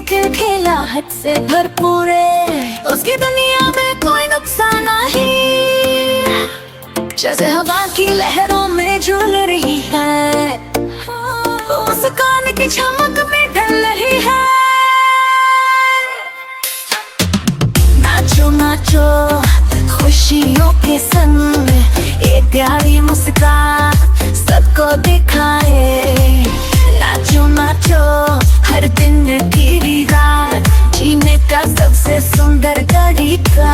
के खेला हद से भरपूर है, उसकी दुनिया में कोई नुकसान नहीं। जैसे हवा की लहरों में झूल रही है, मुस्कान की चमक में ढल रही है। नाचो नाचो खुशियों के संग, एक प्यारी मुस्कान सबको दिखाए। नाचो नाचो हर दिन की रात, जीने का सबसे सुंदर तरीका।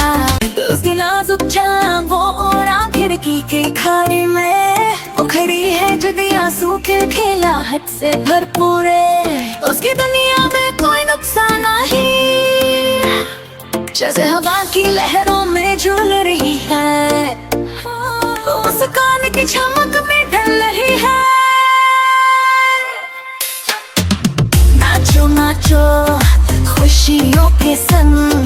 उसकी नाजुक जान वो और आखिर की खाई में उखड़ी है, जदी आंसू के खेला हद से भरपूर है, उसकी दुनिया में कोई नुकसान नहीं। जैसे हवा की लहरों में झूल रही है, मुस्कान की चमक में ढल रही है। नाचो नाचो खुशियों के संग,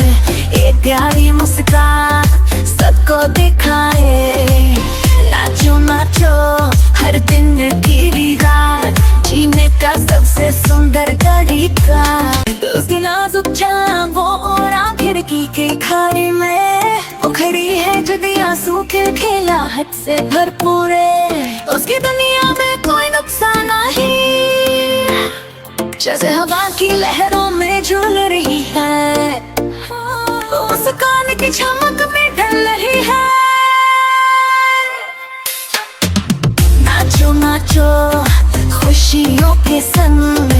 एक प्यारी मुस्कान सबको दिखाए। नाचो नाचो हर दिन की रात, जीने का सबसे सुंदर तरीका। उसकी नाजुक जान वो और आखिर की खाई में उखड़ी है, जदी आंसू के खेला हद से भरपूर है, उसकी दुनिया में कोई नुकसान नहीं। जैसे हवा की लहरों में झूल रही है, मुस्कान की चमक में ढल रही है। नाचो नाचो खुशियों के संग,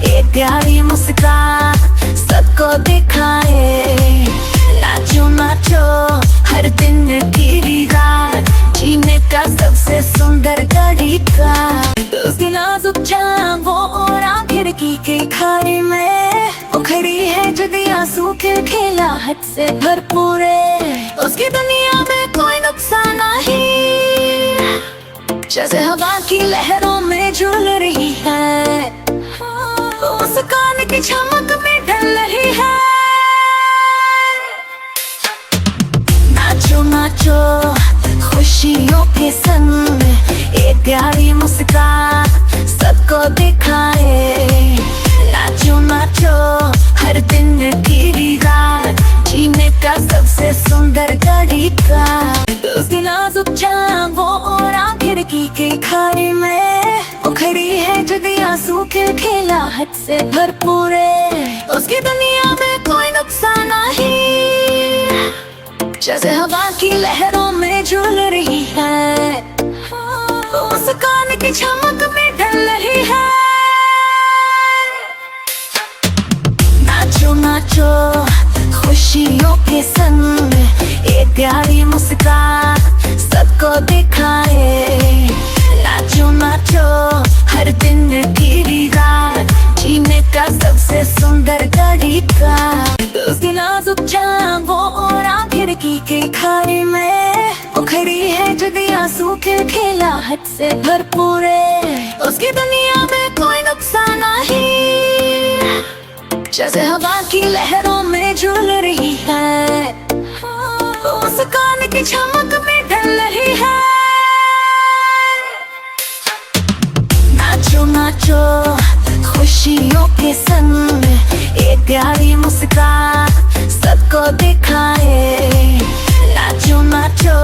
एक प्यारी मुस्कान सबको दिखाए। नाचो नाचो हर दिन की रात, जीने का सबसे सुंदर तरीका। उसकी नाजुक जान वो और आखिर की खाई में उखड़ी है, जदी आंसू के खेला हद से भरपूर है, उसकी दुनिया में कोई नुकसान नहीं। जैसे हवा की लहरों में झूल रही है, मुस्कान की चमक में ढल रही है। नाचो नाचो खुशियों के संग, एक प्यारी मुस्कान सबको दिखाए। नाचो नाचो हर दिन की रात, जीने का सबसे सुंदर तरीका। उसकी नाजुक जान वो और आखिर की खाई में उखड़ी है, जदी आंसू के खेला हद से भरपूर है, उसकी दुनिया में कोई नुकसान नहीं। जैसे हवा की लहरों में झूल रही है, मुस्कान की चमक में ढल रही है। नाचो नाचो खुशियों के संग, एक प्यारी मुस्कान सबको दिखाए। नाचो नाचो हर दिन की रात, जीने का सबसे सुंदर तरीका। उसकी नाजुक जान वो और आखिर की खाई में उखड़ी है, जदी आंसू के खेला हद से भरपूर है, उसकी दुनिया में कोई नुकसान नहीं। जैसे हवा की लहरों में झूल रही है, मुस्कान की चमक में ढल रही है। नाचो नाचो खुशियों के संग, एक प्यारी मुस्कान सबको दिखाए। नाचो नाचो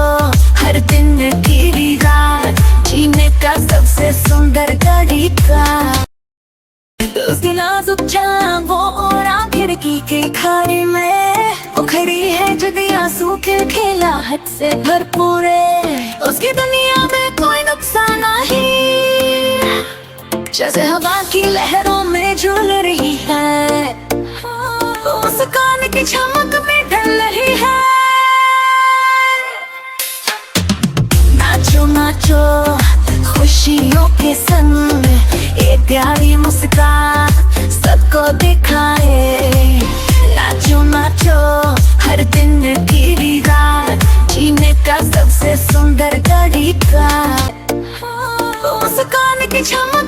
हर दिन की रात, जीने का सबसे सुंदर तरीका। उसकी नाजुक जान वो और आखिर की खाई में उखड़ी है, जदी आंसू के खेला हद से भरपूर है, उसकी दुनिया में कोई नुकसान नहीं। जैसे हवा की लहरों में झूल रही है, मुस्कान की चमक में ढल रही है। नाचो नाचो खुशियों के संग, एक प्यारी मुस्कान सबको दिखाए। नाचो नाचो हर दिन की रात, जीने का सबसे सुंदर तरीका। मुस्कान की चमक